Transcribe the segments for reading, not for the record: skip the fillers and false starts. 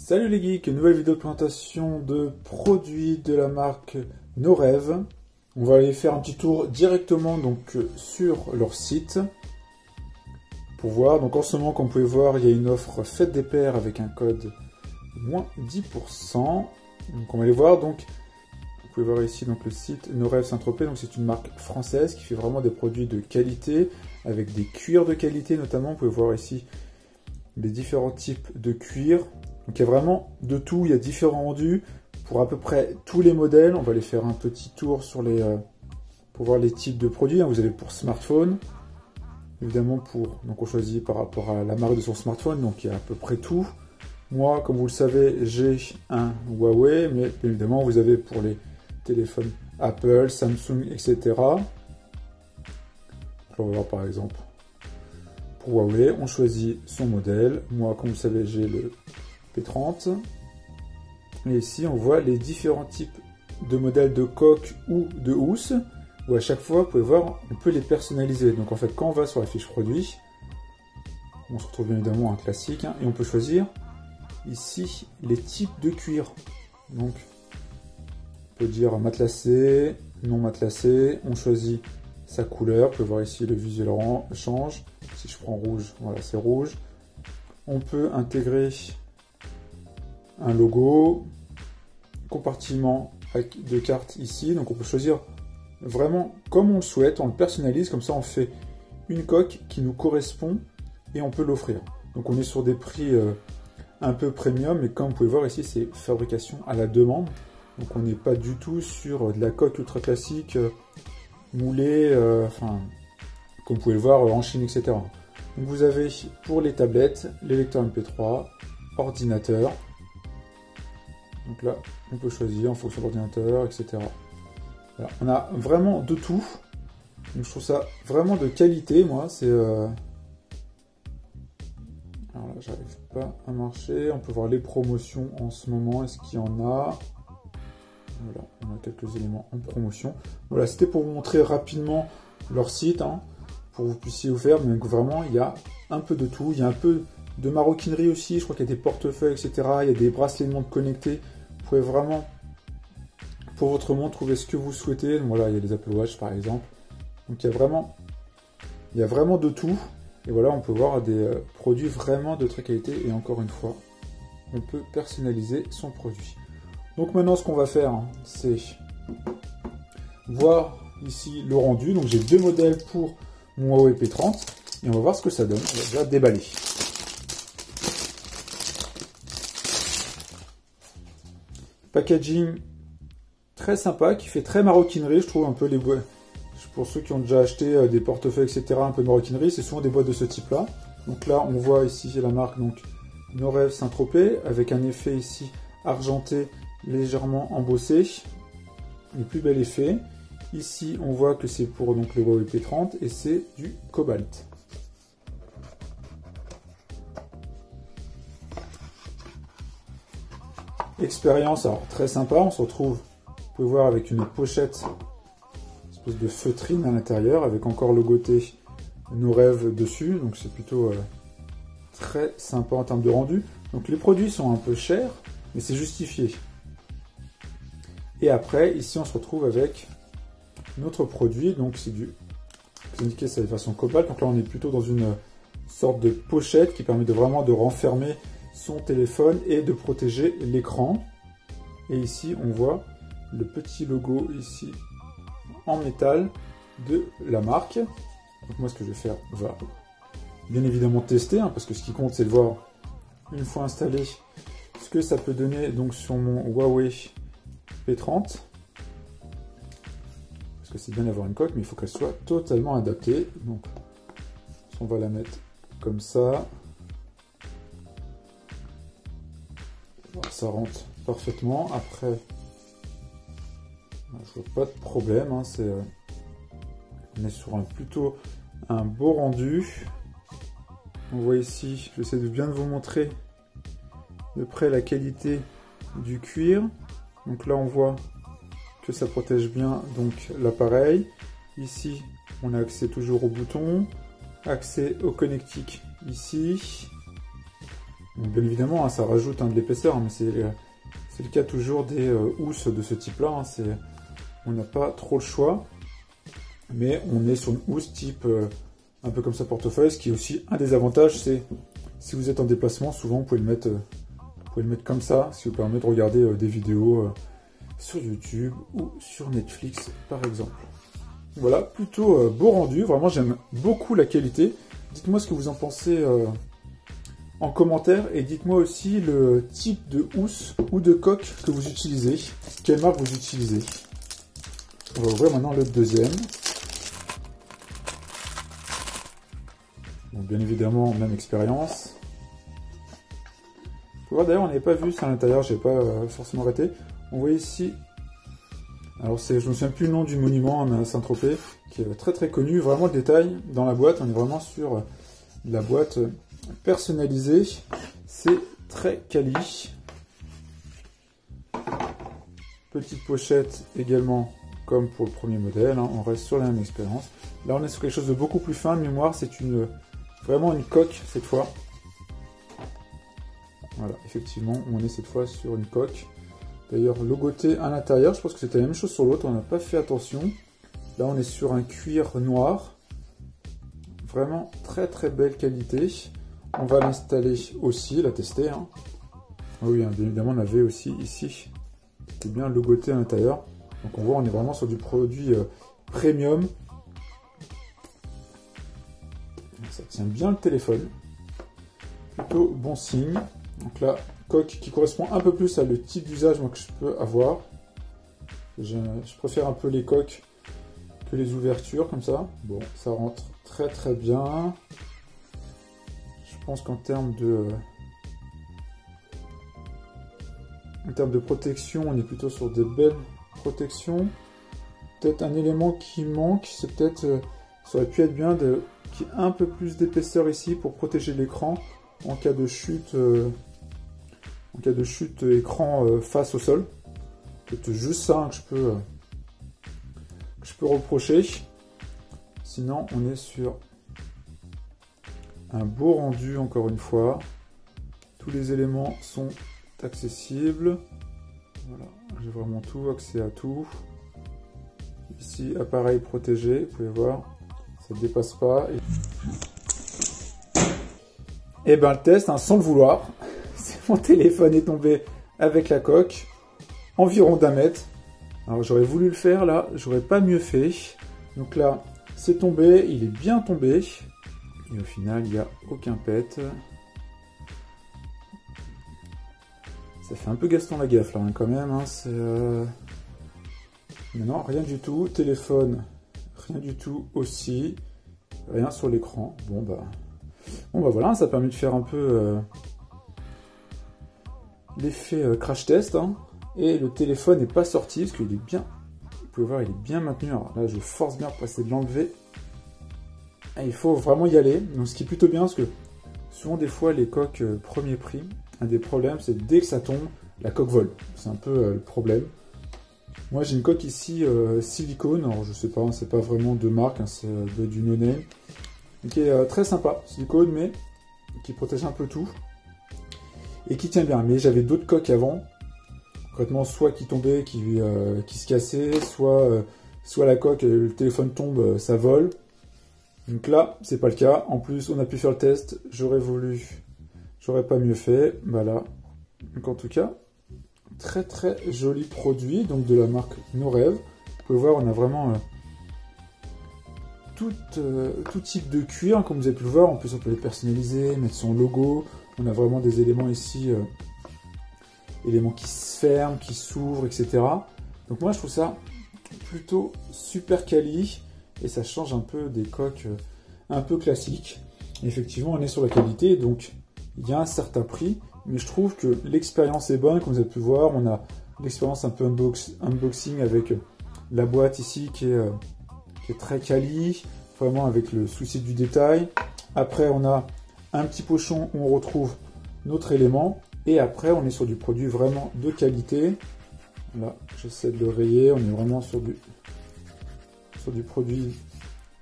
Salut les geeks, nouvelle vidéo de présentation de produits de la marque Norev. On va aller faire un petit tour directement donc sur leur site pour voir. Donc en ce moment, comme vous pouvez voir, il y a une offre Fête des Pères avec un code moins 10%. Donc on va aller voir. Donc vous pouvez voir ici donc le site Norev Saint-Tropez. Donc c'est une marque française qui fait vraiment des produits de qualité avec des cuirs de qualité notamment. Vous pouvez voir ici les différents types de cuir. Donc il y a vraiment de tout, il y a différents rendus pour à peu près tous les modèles. On va aller faire un petit tour sur les, pour voir les types de produits. Vous avez pour smartphone, évidemment donc on choisit par rapport à la marque de son smartphone, donc il y a à peu près tout. Moi, comme vous le savez, j'ai un Huawei, mais évidemment vous avez pour les téléphones Apple, Samsung, etc. On va voir par exemple pour Huawei, on choisit son modèle. Moi, comme vous le savez, j'ai le P30. Et ici, on voit les différents types de modèles de coque ou de housse, où à chaque fois, vous pouvez voir, on peut les personnaliser. Donc en fait, quand on va sur la fiche produit, on se retrouve bien évidemment un classique, et on peut choisir ici les types de cuir. Donc, on peut dire matelassé, non matelassé, on choisit sa couleur, vous pouvez voir ici le visuel change. Si je prends rouge, voilà, c'est rouge. On peut intégrer un logo, compartiment de carte ici, donc on peut choisir vraiment comme on le souhaite, on le personnalise, comme ça on fait une coque qui nous correspond et on peut l'offrir. Donc on est sur des prix un peu premium, et comme vous pouvez voir ici, c'est fabrication à la demande, donc on n'est pas du tout sur de la coque ultra classique, moulée, enfin, comme vous pouvez le voir en Chine, etc. Donc vous avez pour les tablettes, les lecteurs MP3, ordinateur. Donc là, on peut choisir en fonction de l'ordinateur, etc. Voilà. On a vraiment de tout. Donc je trouve ça vraiment de qualité, moi. C'est alors là, j'arrive pas à marcher. On peut voir les promotions en ce moment. Est-ce qu'il y en a? Voilà, on a quelques éléments en promotion. Voilà, c'était pour vous montrer rapidement leur site, pour que vous puissiez vous faire. Mais vraiment, il y a un peu de tout. Il y a un peu de maroquinerie aussi. Je crois qu'il y a des portefeuilles, etc. Il y a des bracelets de montre connectés. Vous pouvez vraiment, pour votre montre, trouver ce que vous souhaitez. Donc voilà, il y a les Apple Watch par exemple. Donc il y a vraiment de tout. Et voilà, on peut voir des produits vraiment de très qualité. Et encore une fois, on peut personnaliser son produit. Donc maintenant, ce qu'on va faire, c'est voir ici le rendu. Donc j'ai deux modèles pour mon Huawei P30. Et on va voir ce que ça donne. On va déjà déballer. Packaging très sympa, qui fait très maroquinerie, je trouve un peu les boîtes. Pour ceux qui ont déjà acheté des portefeuilles, etc., un peu maroquinerie, c'est souvent des boîtes de ce type-là. Donc là, on voit ici la marque donc Norev Saint-Tropez, avec un effet ici argenté, légèrement embossé. Le plus bel effet. Ici, on voit que c'est pour donc le Huawei P30 et c'est du cobalt. Expérience, alors très sympa, on se retrouve, vous pouvez voir, avec une pochette, une espèce de feutrine à l'intérieur, avec encore le logoté Norev dessus, donc c'est plutôt très sympa en termes de rendu. Donc les produits sont un peu chers, mais c'est justifié. Et après, ici on se retrouve avec notre produit, donc c'est du, vous indiquez c'est la version cobalt, donc là on est plutôt dans une sorte de pochette qui permet de vraiment de renfermer son téléphone et de protéger l'écran. Et ici on voit le petit logo ici en métal de la marque. Donc moi ce que je vais faire, on va bien évidemment tester, parce que ce qui compte c'est de voir une fois installé ce que ça peut donner donc sur mon Huawei P30. Parce que c'est bien d'avoir une coque, mais il faut qu'elle soit totalement adaptée. Donc on va la mettre comme ça. Ça rentre parfaitement. Après, je vois pas de problème. On est sur plutôt un beau rendu. On voit ici, j'essaie de bien vous montrer de près la qualité du cuir. Donc là, on voit que ça protège bien donc l'appareil. Ici, on a accès toujours au bouton, accès au connectique ici. Donc, bien évidemment, hein, ça rajoute de l'épaisseur, mais c'est le cas toujours des housses de ce type-là. Hein, on n'a pas trop le choix, mais on est sur une housse type un peu comme ça portefeuille, ce qui est aussi un des avantages, c'est si vous êtes en déplacement, souvent vous pouvez le mettre comme ça, ce qui vous permet de regarder des vidéos sur YouTube ou sur Netflix par exemple. Voilà, plutôt beau rendu, vraiment j'aime beaucoup la qualité. Dites-moi ce que vous en pensez en commentaire et dites-moi aussi le type de housse ou de coque que vous utilisez, quelle marque vous utilisez. On va ouvrir maintenant le deuxième. Donc bien évidemment, même expérience. Faut voir d'ailleurs, on n'avait pas vu ça à l'intérieur, je n'ai pas forcément arrêté. On voit ici, alors je ne me souviens plus le nom du monument, mais à Saint-Tropez, qui est très très connu. Vraiment le détail dans la boîte, on est vraiment sur la boîte personnalisée. C'est très quali. Petite pochette également, comme pour le premier modèle, hein, on reste sur la même expérience. Là on est sur quelque chose de beaucoup plus fin, mémoire, c'est vraiment une coque cette fois. Voilà, effectivement, on est cette fois sur une coque. D'ailleurs, logoté à l'intérieur, je pense que c'était la même chose sur l'autre, on n'a pas fait attention. Là, on est sur un cuir noir. Vraiment très très belle qualité. On va l'installer aussi, la tester. Hein. Oui, bien évidemment, on avait aussi ici, c'est bien logoté à l'intérieur. Donc on voit, on est vraiment sur du produit premium. Ça tient bien le téléphone. Plutôt bon signe. Donc là, coque qui correspond un peu plus à le type d'usage que je peux avoir. Je préfère un peu les coques que les ouvertures comme ça. Bon, ça rentre très très bien. Je pense qu'en termes de protection, on est plutôt sur des belles protections. Peut-être un élément qui manque, c'est peut-être, ça aurait pu être bien qu'il y ait un peu plus d'épaisseur ici pour protéger l'écran en cas de chute. En cas de chute écran face au sol. C'est juste ça hein, que je peux reprocher. Sinon, on est sur un beau rendu encore une fois. Tous les éléments sont accessibles. Voilà, j'ai vraiment tout, accès à tout. Ici, appareil protégé, vous pouvez voir, ça ne dépasse pas. Et ben le test, hein, sans le vouloir. Mon téléphone est tombé avec la coque, environ d'1 mètre. Alors j'aurais voulu le faire là, j'aurais pas mieux fait. Donc là, c'est tombé, il est bien tombé. Et au final, il n'y a aucun pet. Ça fait un peu Gaston Lagaffe là, hein, quand même. Hein, mais non, rien du tout. Téléphone, rien du tout aussi. Rien sur l'écran. Bon bah voilà, ça permet de faire un peu... l'effet crash test, hein, et le téléphone n'est pas sorti parce qu'il est bien, vous pouvez voir, il est bien maintenu. Alors là, je force bien pour essayer de l'enlever. Il faut vraiment y aller, donc ce qui est plutôt bien parce que souvent des fois les coques premier prix, un des problèmes c'est dès que ça tombe, la coque vole. C'est un peu le problème. Moi j'ai une coque ici silicone, alors je sais pas, c'est pas vraiment de marque, hein, c'est du no-name, qui est très sympa, silicone, mais qui protège un peu tout. Et qui tient bien, mais j'avais d'autres coques avant, concrètement soit qui tombaient, qui se cassaient, soit la coque, le téléphone tombe, ça vole. Donc là, c'est pas le cas. En plus, on a pu faire le test, j'aurais pas mieux fait. Voilà. Donc en tout cas, très très joli produit, donc de la marque Nos Rêves. Vous pouvez voir, on a vraiment tout type de cuir, comme vous avez pu le voir. En plus, on peut les personnaliser, mettre son logo. On a vraiment des éléments ici, éléments qui se ferment, qui s'ouvrent, etc. Donc moi, je trouve ça plutôt super quali et ça change un peu des coques un peu classiques. Et effectivement, on est sur la qualité, donc il y a un certain prix, mais je trouve que l'expérience est bonne. Comme vous avez pu voir, on a l'expérience un peu unboxing avec la boîte ici qui est très quali, vraiment avec le souci du détail. Après, on a un petit pochon où on retrouve notre élément. Et après, on est sur du produit vraiment de qualité. Là, j'essaie de le rayer. On est vraiment sur du produit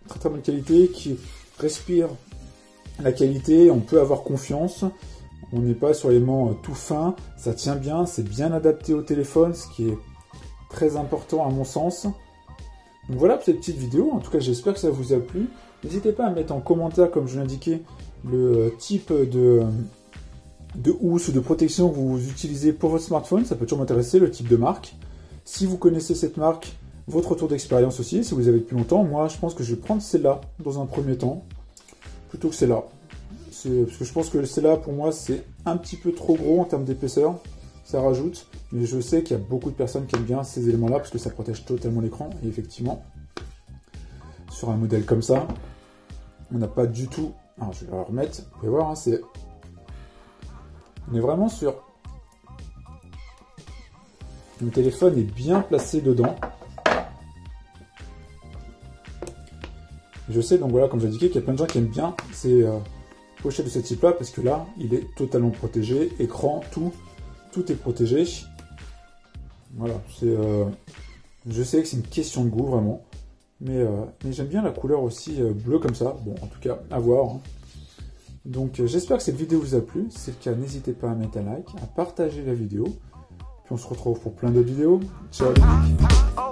très très bonne qualité qui respire la qualité. On peut avoir confiance. On n'est pas sur l'aimant tout fin, ça tient bien, c'est bien adapté au téléphone, ce qui est très important à mon sens. Donc voilà pour cette petite vidéo, en tout cas j'espère que ça vous a plu. N'hésitez pas à mettre en commentaire, comme je l'indiquais, le type de housse ou de protection que vous utilisez pour votre smartphone, ça peut toujours m'intéresser, le type de marque. Si vous connaissez cette marque, votre retour d'expérience aussi, si vous avez depuis longtemps, moi je pense que je vais prendre celle-là dans un premier temps, plutôt que celle-là. Parce que je pense que celle-là, pour moi, c'est un petit peu trop gros en termes d'épaisseur, ça rajoute, mais je sais qu'il y a beaucoup de personnes qui aiment bien ces éléments-là, parce que ça protège totalement l'écran, et effectivement, sur un modèle comme ça, on n'a pas du tout... Alors je vais la remettre, vous pouvez voir, hein, on est vraiment sur... Le téléphone est bien placé dedans. Je sais, donc voilà, comme j'ai indiqué, qu'il y a plein de gens qui aiment bien ces pochettes de ce type-là, parce que là, il est totalement protégé, écran, tout est protégé. Voilà, je sais que c'est une question de goût, vraiment. Mais j'aime bien la couleur aussi bleue comme ça. Bon, en tout cas, à voir. Hein. Donc, j'espère que cette vidéo vous a plu. Si c'est le cas, n'hésitez pas à mettre un like, à partager la vidéo. Puis on se retrouve pour plein d'autres vidéos. Ciao les geeks.